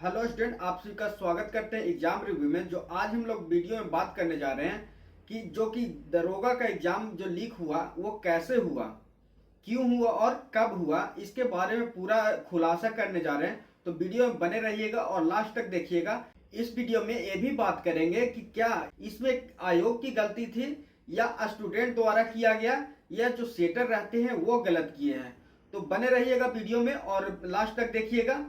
Hello student, आप सभी का स्वागत करते हैं एग्जाम रिव्यू में। जो आज हम लोग वीडियो में बात करने जा रहे हैं कि जो कि दरोगा का एग्जाम जो लीक हुआ वो कैसे हुआ, क्यों हुआ और कब हुआ, इसके बारे में पूरा खुलासा करने जा रहे हैं। तो वीडियो में बने रहिएगा और लास्ट तक देखिएगा। इस वीडियो में ये भी बात करेंगे कि क्या इसमें आयोग की गलती थी या स्टूडेंट द्वारा किया गया या जो सेटर रहते हैं वो गलत किए हैं। तो बने रहिएगा वीडियो में और लास्ट तक देखिएगा।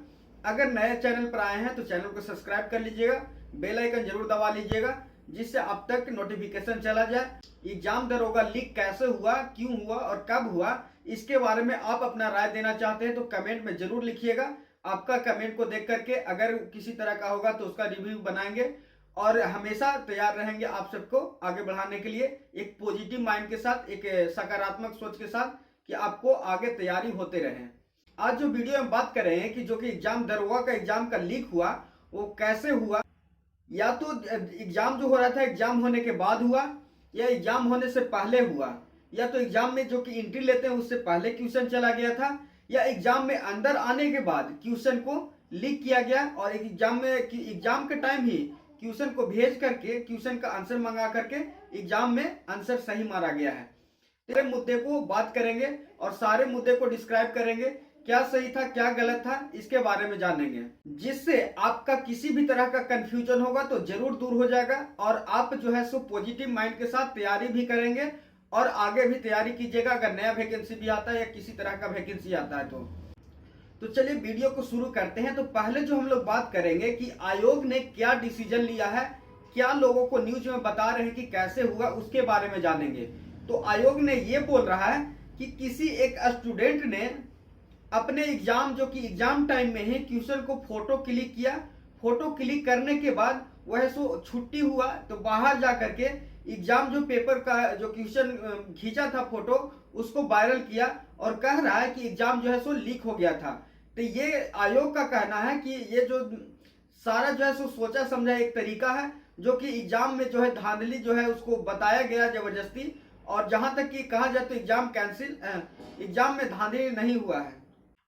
अगर नए चैनल पर आए हैं तो चैनल को सब्सक्राइब कर लीजिएगा, बेल आइकन जरूर दबा लीजिएगा जिससे अब तक नोटिफिकेशन चला जाए। एग्जाम दरोगा लीक कैसे हुआ, क्यों हुआ और कब हुआ, इसके बारे में आप अपना राय देना चाहते हैं तो कमेंट में जरूर लिखिएगा। आपका कमेंट को देख करके अगर किसी तरह का होगा तो उसका रिव्यू बनाएंगे और हमेशा तैयार रहेंगे आप सबको आगे बढ़ाने के लिए, एक पॉजिटिव माइंड के साथ, एक सकारात्मक सोच के साथ कि आपको आगे तैयारी होते रहे। आज जो वीडियो में बात कर रहे हैं कि जो कि एग्जाम दरोगा का एग्जाम का लीक हुआ वो कैसे हुआ, या तो एग्जाम जो हो रहा था एग्जाम होने के बाद हुआ या एग्जाम होने से पहले हुआ, या तो एग्जाम में जो कि एंट्री लेते हैं उससे पहले क्वेश्चन चला गया था, या एग्जाम में अंदर आने के बाद क्वेश्चन को लीक किया गया और एग्जाम में एग्जाम के टाइम ही क्वेश्चन को भेज करके क्वेश्चन का आंसर मंगा करके एग्जाम में आंसर सही मारा गया है। तेरे मुद्दे को बात करेंगे और सारे मुद्दे को डिस्क्राइब करेंगे, क्या सही था क्या गलत था इसके बारे में जानेंगे, जिससे आपका किसी भी तरह का कंफ्यूजन होगा तो जरूर दूर हो जाएगा और आप जो है सो पॉजिटिव माइंड के साथ तैयारी भी करेंगे और आगे भी तैयारी कीजिएगा। अगर नया वैकेंसी भी आता है या किसी तरह का वैकेंसी आता है तो चलिए वीडियो को शुरू करते हैं। तो पहले जो हम लोग बात करेंगे कि आयोग ने क्या डिसीजन लिया है, क्या लोगों को न्यूज में बता रहे हैं कि कैसे हुआ, उसके बारे में जानेंगे। तो आयोग ने ये बोल रहा है कि किसी एक स्टूडेंट ने अपने एग्जाम जो कि एग्जाम टाइम में ही क्वेश्चन को फोटो क्लिक किया, फोटो क्लिक करने के बाद वह सो छुट्टी हुआ तो बाहर जा करके एग्जाम जो पेपर का जो क्वेश्चन खींचा था फोटो उसको वायरल किया और कह रहा है कि एग्जाम जो है सो लीक हो गया था। तो ये आयोग का कहना है कि ये जो सारा जो है सो सोचा समझा एक तरीका है जो कि एग्जाम में जो है धांधली जो है उसको बताया गया जबरदस्ती, और जहां तक कि कहा जाए तो एग्जाम कैंसिल, एग्जाम में धांधली नहीं हुआ है।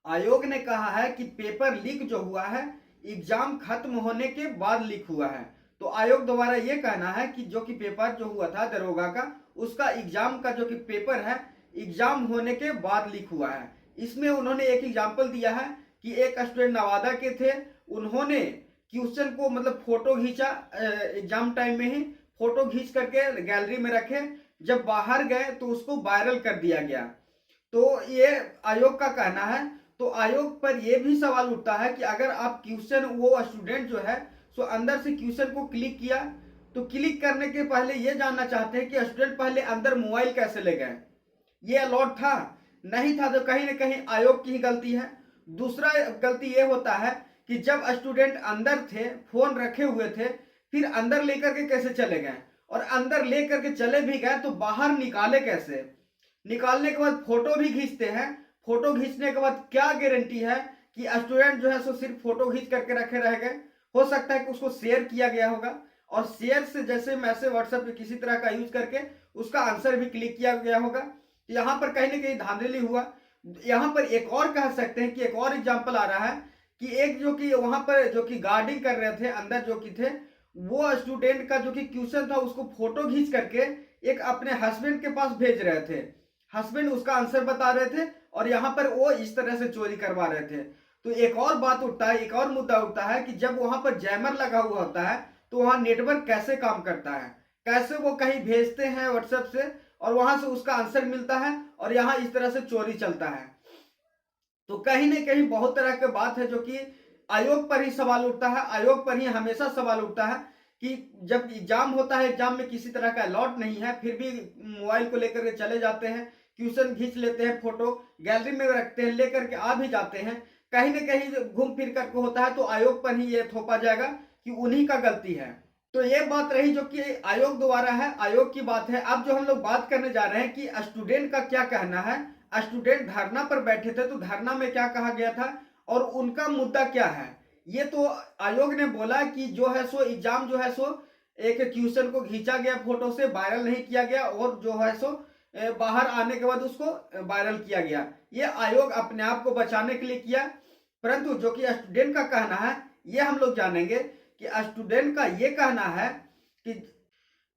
आयोग ने कहा है कि पेपर लीक जो हुआ है एग्जाम खत्म होने के बाद लीक हुआ है। तो आयोग द्वारा यह कहना है कि जो कि पेपर जो हुआ था दरोगा का उसका एग्जाम का जो कि पेपर है एग्जाम होने के बाद लीक हुआ है। इसमें उन्होंने एक एग्जाम्पल दिया है कि एक स्टूडेंट नवादा के थे, उन्होंने क्वेश्चन को मतलब फोटो खींचा, एग्जाम टाइम में ही फोटो खींच करके गैलरी में रखे, जब बाहर गए तो उसको वायरल कर दिया गया। तो ये आयोग का कहना है। तो आयोग पर यह भी सवाल उठता है कि अगर आप क्वेश्चन वो स्टूडेंट जो है सो अंदर से क्वेश्चन को क्लिक किया तो क्लिक करने के पहले यह जानना चाहते हैं कि स्टूडेंट पहले अंदर मोबाइल कैसे ले गए, ये अलॉट था नहीं था, तो कहीं ना कहीं आयोग की ही गलती है। दूसरा गलती यह होता है कि जब स्टूडेंट अंदर थे, फोन रखे हुए थे, फिर अंदर लेकर के कैसे चले गए, और अंदर लेकर के चले भी गए तो बाहर निकाले कैसे, निकालने के बाद फोटो भी खींचते हैं, फोटो खींचने के बाद क्या गारंटी है कि स्टूडेंट जो है सो सिर्फ फोटो खींच करके रखे रह गए। हो सकता है कि उसको शेयर किया गया होगा और शेयर से जैसे मैसेज व्हाट्सएप पे किसी तरह का यूज करके उसका आंसर भी क्लिक किया गया होगा। तो यहाँ पर कहीं ना कहीं धांधली हुआ। यहाँ पर एक और कह सकते हैं कि एक और एग्जाम्पल आ रहा है कि एक जो कि वहां पर जो कि गार्डिंग कर रहे थे अंदर जो कि थे, वो स्टूडेंट का जो कि क्वेश्चन था उसको फोटो खींच करके एक अपने हस्बैंड के पास भेज रहे थे, हस्बैंड उसका आंसर बता रहे थे और यहाँ पर वो इस तरह से चोरी करवा रहे थे। तो एक और बात उठता है, एक और मुद्दा उठता है कि जब वहां पर जैमर लगा हुआ होता है तो वहां नेटवर्क कैसे काम करता है, कैसे वो कहीं भेजते हैं व्हाट्सएप से और वहां से उसका आंसर मिलता है और यहाँ इस तरह से चोरी चलता है। तो कहीं ना कहीं बहुत तरह की बात है जो कि आयोग पर ही सवाल उठता है, आयोग पर ही हमेशा सवाल उठता है कि जब एग्जाम होता है, एग्जाम में किसी तरह का अलॉट नहीं है, फिर भी मोबाइल को लेकर के चले जाते हैं, क्वेश्चन खींच लेते हैं, फोटो गैलरी में रखते हैं, लेकर के आ भी जाते हैं, कहीं ना कहीं घूम फिर करके होता है, तो आयोग पर ही ये थोपा जाएगा कि उन्हीं का गलती है। तो ये बात रही जो कि आयोग द्वारा है, आयोग की बात है। अब जो हम लोग बात करने जा रहे हैं कि स्टूडेंट का क्या कहना है, स्टूडेंट धरना पर बैठे थे तो धरना में क्या कहा गया था और उनका मुद्दा क्या है। ये तो आयोग ने बोला कि जो है सो एग्जाम जो है सो एक क्वेश्चन को खींचा गया, फोटो से वायरल नहीं किया गया और जो है सो बाहर आने के बाद उसको वायरल किया गया। ये आयोग अपने आप को बचाने के लिए किया, परंतु जो कि स्टूडेंट का कहना है ये हम लोग जानेंगे कि स्टूडेंट का ये कहना है कि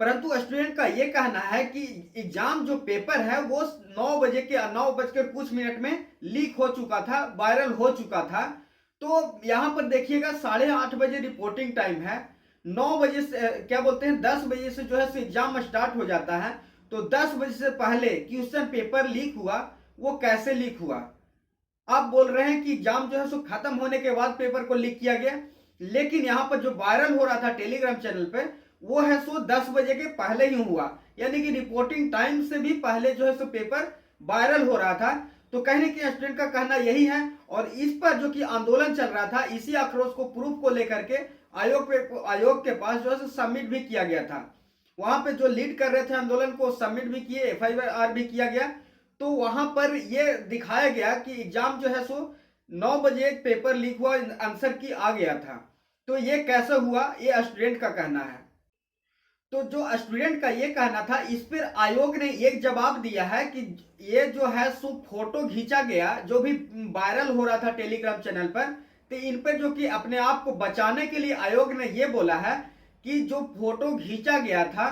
स्टूडेंट का ये कहना है कि एग्जाम जो पेपर है वो 9 बज के कुछ मिनट में लीक हो चुका था, वायरल हो चुका था। तो यहाँ पर देखिएगा 8:30 बजे रिपोर्टिंग टाइम है। 9 बजे से क्या बोलते हैं 10 बजे से जो है एग्जाम स्टार्ट हो जाता है। तो 10 बजे से पहले क्वेश्चन पेपर लीक हुआ, वो कैसे लीक हुआ? आप बोल रहे हैं कि एग्जाम जो है सो खत्म होने के बाद पेपर को लीक किया गया, लेकिन यहाँ पर जो वायरल हो रहा था टेलीग्राम चैनल पे वो है सो 10 बजे के पहले ही हुआ, यानी कि रिपोर्टिंग टाइम से भी पहले जो है सो पेपर वायरल हो रहा था। तो कहने के स्टूडेंट का कहना यही है, और इस पर जो कि आंदोलन चल रहा था, इसी आक्रोश को प्रूफ को लेकर के आयोग के पास जो है सबमिट भी किया गया था। वहां पे जो लीड कर रहे थे आंदोलन को सबमिट भी किए, FIR भी किया गया। तो वहां पर ये दिखाया गया कि एग्जाम जो है सो 9 बजे पेपर लीक हुआ, आंसर की आ गया था। तो ये कैसे हुआ, ये स्टूडेंट का कहना है। तो जो स्टूडेंट का ये कहना था, इस पर आयोग ने एक जवाब दिया है कि ये जो है सो फोटो खींचा गया, जो भी वायरल हो रहा था टेलीग्राम चैनल पर, तो इन पर जो कि अपने आप को बचाने के लिए आयोग ने ये बोला है कि जो फोटो खींचा गया था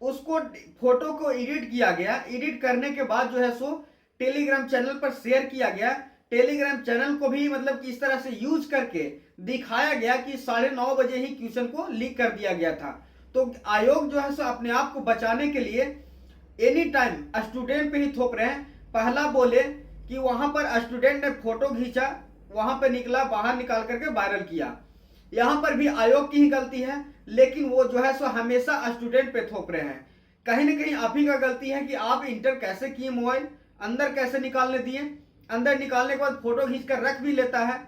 उसको, फोटो को एडिट किया गया, एडिट करने के बाद जो है सो टेलीग्राम चैनल पर शेयर किया गया। टेलीग्राम चैनल को भी मतलब कि इस तरह से यूज करके दिखाया गया कि 9:30 बजे ही क्वेश्चन को लीक कर दिया गया था। तो आयोग जो है सो अपने आप को बचाने के लिए एनी टाइम स्टूडेंट पे ही थोप रहे हैं। पहला बोले कि वहां पर स्टूडेंट ने फोटो खींचा, वहां पे निकला, बाहर निकाल करके वायरल किया, यहां पर भी आयोग की ही गलती है, लेकिन वो जो है सो हमेशा स्टूडेंट पे थोप रहे हैं। कहीं ना कहीं आप ही का गलती है कि आप इंटर कैसे किए, मोबाइल अंदर कैसे निकालने दिए, अंदर निकालने के बाद फोटो खींच कर रख भी लेता है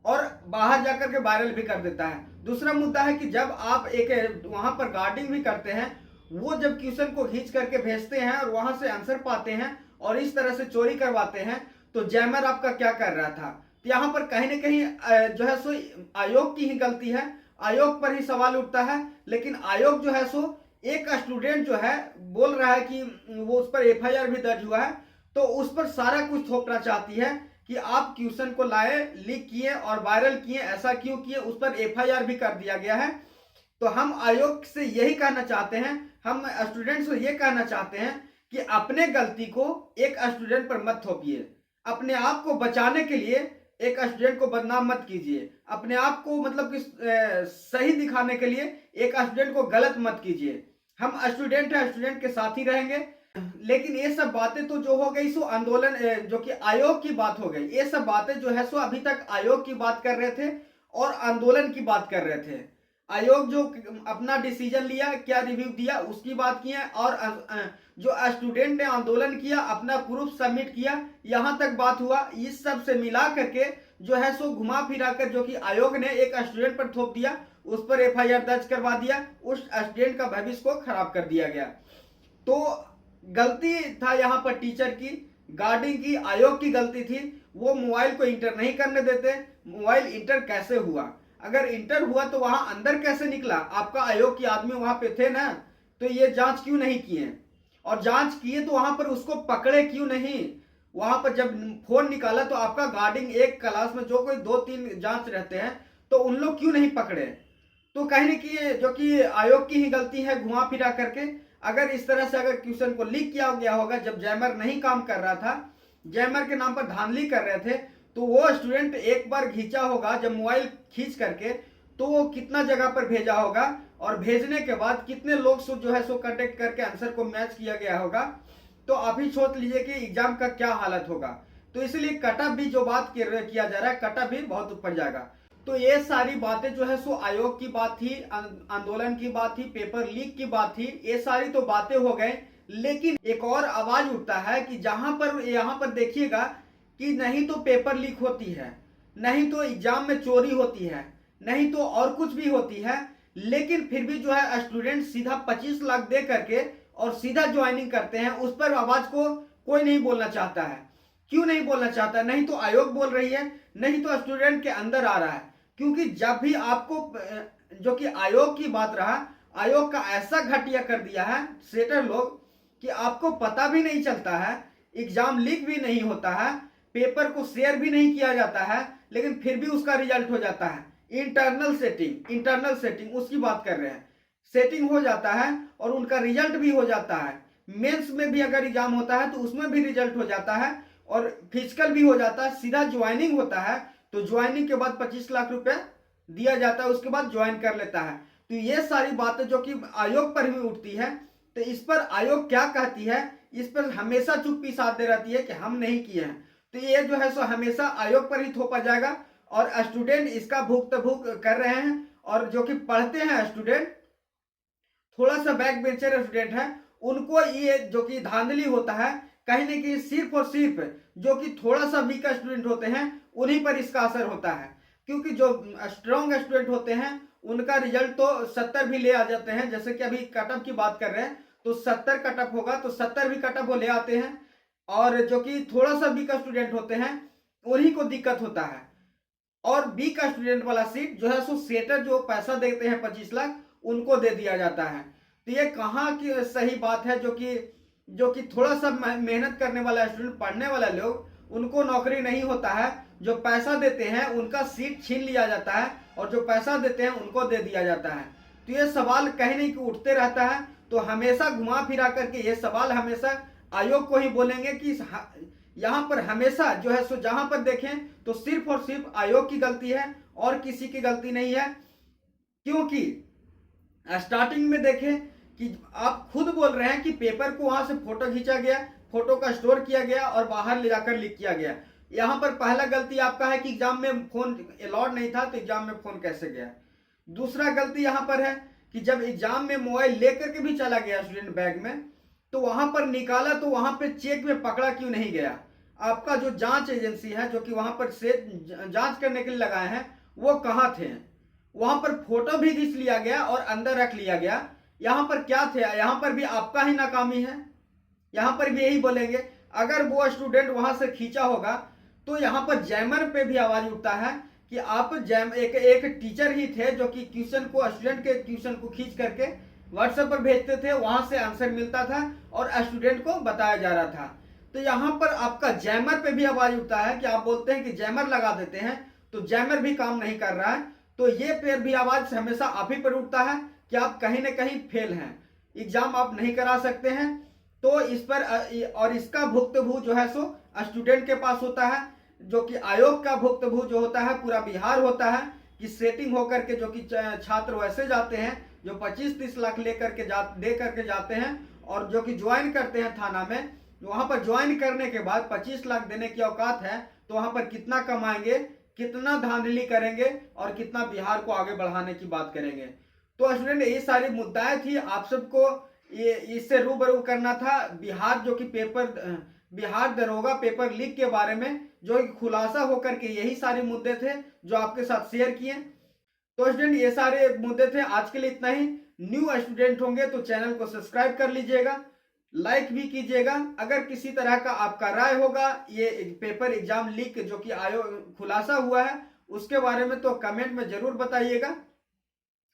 और बाहर जाकर के वायरल भी कर देता है। दूसरा मुद्दा है कि जब आप एक वहां पर गार्डिंग भी करते हैं, वो जब क्वेश्चन को खींच करके भेजते हैं और वहां से आंसर पाते हैं और इस तरह से चोरी करवाते हैं, तो जैमर आपका क्या कर रहा था? तो यहाँ पर कहीं ना कहीं जो है सो आयोग की ही गलती है, आयोग पर ही सवाल उठता है। लेकिन आयोग जो है सो एक स्टूडेंट जो है बोल रहा है कि वो उस पर FIR भी दर्ज हुआ है, तो उस पर सारा कुछ थोपना चाहती है कि आप क्वेश्चन को लाए, लीक किए और वायरल किए, ऐसा क्यों किए, उस पर FIR भी कर दिया गया है। तो हम आयोग से यही कहना चाहते हैं, हम स्टूडेंट से ये कहना चाहते हैं कि अपने गलती को एक स्टूडेंट पर मत थोपिए। अपने आप को बचाने के लिए एक स्टूडेंट को बदनाम मत कीजिए। अपने आप को मतलब कि सही दिखाने के लिए एक स्टूडेंट को गलत मत कीजिए। हम स्टूडेंट हैं, स्टूडेंट के साथ ही रहेंगे। लेकिन ये सब बातें तो जो हो गई सो आंदोलन जो कि आयोग की बात हो गई, ये सब बातें जो है सो अभी तक आयोग की बात कर रहे थे और आंदोलन की बात कर रहे थे। आयोग जो अपना डिसीजन लिया, क्या रिव्यू दिया, उसकी बात की है, और जो स्टूडेंट ने आंदोलन किया, अपना प्रूफ सबमिट किया, यहां तक बात हुआ। इस सब से मिला करके जो है सो घुमा फिरा कर जो कि आयोग ने एक स्टूडेंट पर थोप दिया, उस पर FIR दर्ज करवा दिया, उस स्टूडेंट का भविष्य को खराब कर दिया गया। तो गलती था यहाँ पर टीचर की, गार्डिंग की, आयोग की गलती थी। वो मोबाइल को इंटर नहीं करने देते। मोबाइल इंटर कैसे हुआ? अगर इंटर हुआ तो वहां अंदर कैसे निकला? आपका आयोग के आदमी वहां पे थे ना, तो ये जांच क्यों नहीं किए? और जांच किए तो वहां पर उसको पकड़े क्यों नहीं? वहां पर जब फोन निकाला तो आपका गार्डिंग एक क्लास में जो कोई 2-3 जांच रहते हैं, तो उन लोग क्यों नहीं पकड़े? तो कहने की जो कि आयोग की ही गलती है घुमा फिरा करके। अगर इस तरह से अगर क्वेश्चन को लीक किया गया होगा, जब जैमर नहीं काम कर रहा था, जैमर के नाम पर धांधली कर रहे थे, तो वो स्टूडेंट एक बार खींचा होगा, जब मोबाइल खींच करके, तो वो कितना जगह पर भेजा होगा और भेजने के बाद कितने लोग सो जो है सो कांटेक्ट करके आंसर को मैच किया गया होगा। तो आप ही सोच लीजिए कि एग्जाम का क्या हालत होगा। तो इसलिए कट ऑफ भी जो बात किया जा रहा है, कट ऑफ भी बहुत ऊपर जाएगा। तो ये सारी बातें जो है सो आयोग की बात थी, आंदोलन की बात थी, पेपर लीक की बात थी, ये सारी तो बातें हो गए। लेकिन एक और आवाज उठता है कि जहां पर यहाँ पर देखिएगा कि नहीं तो पेपर लीक होती है, नहीं तो एग्जाम में चोरी होती है, नहीं तो और कुछ भी होती है, लेकिन फिर भी जो है स्टूडेंट सीधा 25 लाख दे करके और सीधा ज्वाइनिंग करते हैं। उस पर आवाज को कोई नहीं बोलना चाहता है। क्यों नहीं बोलना चाहता? नहीं तो आयोग बोल रही है, नहीं तो स्टूडेंट के अंदर आ रहा है। क्योंकि जब भी आपको जो कि आयोग की बात रहा, आयोग का ऐसा घटिया कर दिया है सेटर लोग कि आपको पता भी नहीं चलता है, एग्जाम लीक भी नहीं होता है, पेपर को शेयर भी नहीं किया जाता है, लेकिन फिर भी उसका रिजल्ट हो जाता है। इंटरनल सेटिंग उसकी बात कर रहे हैं। सेटिंग हो जाता है और उनका रिजल्ट भी हो जाता है। मेंस में भी अगर एग्जाम होता है तो उसमें भी रिजल्ट हो जाता है और फिजिकल भी हो जाता है। सीधा ज्वाइनिंग होता है तो ज्वाइनिंग के बाद 25 लाख रुपए दिया जाता है, उसके बाद ज्वाइन कर लेता है। तो ये सारी बातें जो कि आयोग पर भी उठती है, तो इस पर आयोग क्या कहती है, इस पर हमेशा चुप्पी साधे रहती है कि हम नहीं किए हैं। तो ये जो है सो हमेशा आयोग पर ही थोपा जाएगा और स्टूडेंट इसका भुगतान कर रहे हैं। और जो कि पढ़ते हैं स्टूडेंट, थोड़ा सा बैक बेंचर स्टूडेंट है, उनको ये जो कि धांधली होता है कहीं ना कहीं सिर्फ और सिर्फ जो कि थोड़ा सा वीक स्टूडेंट होते हैं उन्हीं पर इसका असर होता है। क्योंकि जो स्ट्रॉन्ग स्टूडेंट होते हैं उनका रिजल्ट तो 70 भी ले आ जाते हैं। जैसे कि अभी कटअप की बात कर रहे हैं तो 70 कटअप होगा तो 70 भी कटअप वो ले आते हैं। और जो कि थोड़ा सा वीक स्टूडेंट होते हैं उन्हीं को दिक्कत होता है। और वीक स्टूडेंट वाला सीट जो है सो सेटर जो पैसा देते हैं 25 लाख उनको दे दिया जाता है। तो ये कहाँ की सही बात है? जो कि थोड़ा सा मेहनत करने वाला स्टूडेंट, पढ़ने वाला लोग, उनको नौकरी नहीं होता है। जो पैसा देते हैं उनका सीट छीन लिया जाता है और जो पैसा देते हैं उनको दे दिया जाता है। तो ये सवाल कहीं नहीं कि उठते रहता है। तो हमेशा घुमा फिरा करके ये सवाल हमेशा आयोग को ही बोलेंगे कि यहाँ पर हमेशा जो है सो जहां पर देखें तो सिर्फ और सिर्फ आयोग की गलती है और किसी की गलती नहीं है। क्योंकि स्टार्टिंग में देखें कि आप खुद बोल रहे हैं कि पेपर को वहां से फोटो खींचा गया, फोटो का स्टोर किया गया और बाहर ले जाकर लीक किया गया। यहां पर पहला गलती आपका है कि एग्जाम में फोन अलाउड नहीं था, तो एग्जाम में फोन कैसे गया। दूसरा गलती यहां पर है कि जब एग्जाम में मोबाइल लेकर के भी चला गया स्टूडेंट बैग में, तो वहां पर निकाला तो वहां पे चेक में पकड़ा क्यों नहीं गया। आपका जो जांच एजेंसी है जो कि वहां पर से जांच करने के लिए लगाए हैं वो कहाँ थे? वहां पर फोटो भी खींच लिया गया और अंदर रख लिया गया। यहां पर क्या थे? यहां पर भी आपका ही नाकामी है। यहां पर भी यही बोलेंगे। अगर वो स्टूडेंट वहां से खींचा होगा तो यहां पर जैमर पे भी आवाज उठता है कि आप एक टीचर ही थे जो कि क्वेश्चन को, स्टूडेंट के क्वेश्चन को खींच करके व्हाट्सएप पर भेजते थे, वहां से आंसर मिलता था और स्टूडेंट को बताया जा रहा था। तो यहाँ पर आपका जैमर पे भी आवाज उठता है कि आप बोलते हैं कि जैमर लगा देते हैं, तो जैमर भी काम नहीं कर रहा है। तो ये पर भी आवाज हमेशा आप ही पर उठता है कि आप कहीं ना कहीं फेल हैं, एग्जाम आप नहीं करा सकते हैं। तो इस पर और इसका भुगतान जो है सो स्टूडेंट के पास होता है, जो कि आयोग का भुगतान जो होता है पूरा बिहार होता है कि सेटिंग होकर के जो कि छात्र वैसे जाते हैं जो 25-30 लाख लेकर के दे करके जाते हैं और जो कि ज्वाइन करते हैं थाना में। वहां पर ज्वाइन करने के बाद 25 लाख देने की औकात है तो वहां पर कितना कमाएंगे, कितना धांधली करेंगे और कितना बिहार को आगे बढ़ाने की बात करेंगे। तो स्टूडेंट ये सारी मुद्दाएं थी, आप सबको ये इससे रूबरू करना था। बिहार जो कि बिहार दरोगा पेपर लीक के बारे में जो खुलासा होकर के यही सारे मुद्दे थे जो आपके साथ शेयर किए। तो स्टूडेंट ये सारे मुद्दे थे, आज के लिए इतना ही। न्यू स्टूडेंट होंगे तो चैनल को सब्सक्राइब कर लीजिएगा, लाइक भी कीजिएगा। अगर किसी तरह का आपका राय होगा ये पेपर एग्जाम लीक जो कि आयोग खुलासा हुआ है उसके बारे में तो कमेंट में जरूर बताइएगा।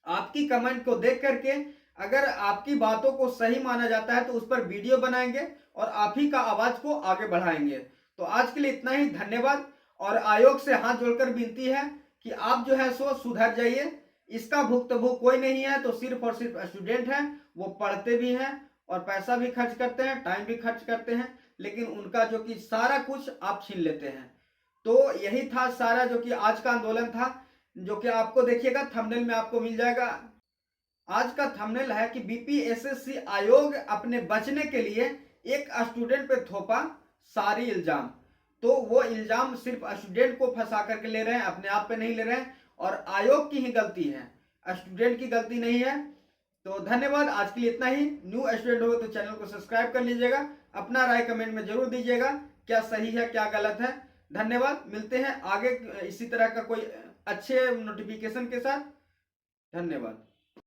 आपकी कमेंट को देख करके अगर आपकी बातों को सही माना जाता है तो उस पर वीडियो बनाएंगे और आप ही का आवाज को आगे बढ़ाएंगे। तो आज के लिए इतना ही, धन्यवाद। और आयोग से हाथ जोड़कर विनती है कि आप जो है सो सुधर जाइए। इसका भुगतान कोई नहीं है, तो सिर्फ और सिर्फ स्टूडेंट हैं, वो पढ़ते भी हैं और पैसा भी खर्च करते हैं, टाइम भी खर्च करते हैं, लेकिन उनका जो कि सारा कुछ आप छीन लेते हैं। तो यही था सारा जो कि आज का आंदोलन था, जो कि आपको देखिएगा थंबनेल में आपको मिल जाएगा। आज का थंबनेल है कि बीपीएसएससी आयोग अपने बचने के लिए एक स्टूडेंट पे थोपा सारी इल्जाम। तो वो इल्जाम सिर्फ स्टूडेंट को फंसा करके ले रहे हैं, अपने आप पे नहीं ले रहे हैं और आयोग की ही गलती है, स्टूडेंट की गलती नहीं है। तो धन्यवाद, आज के लिए इतना ही। न्यू स्टूडेंट हो तो चैनल को सब्सक्राइब कर लीजिएगा, अपना राय कमेंट में जरूर दीजिएगा, क्या सही है क्या गलत है। धन्यवाद, मिलते हैं आगे इसी तरह का कोई अच्छे नोटिफिकेशन के साथ। धन्यवाद।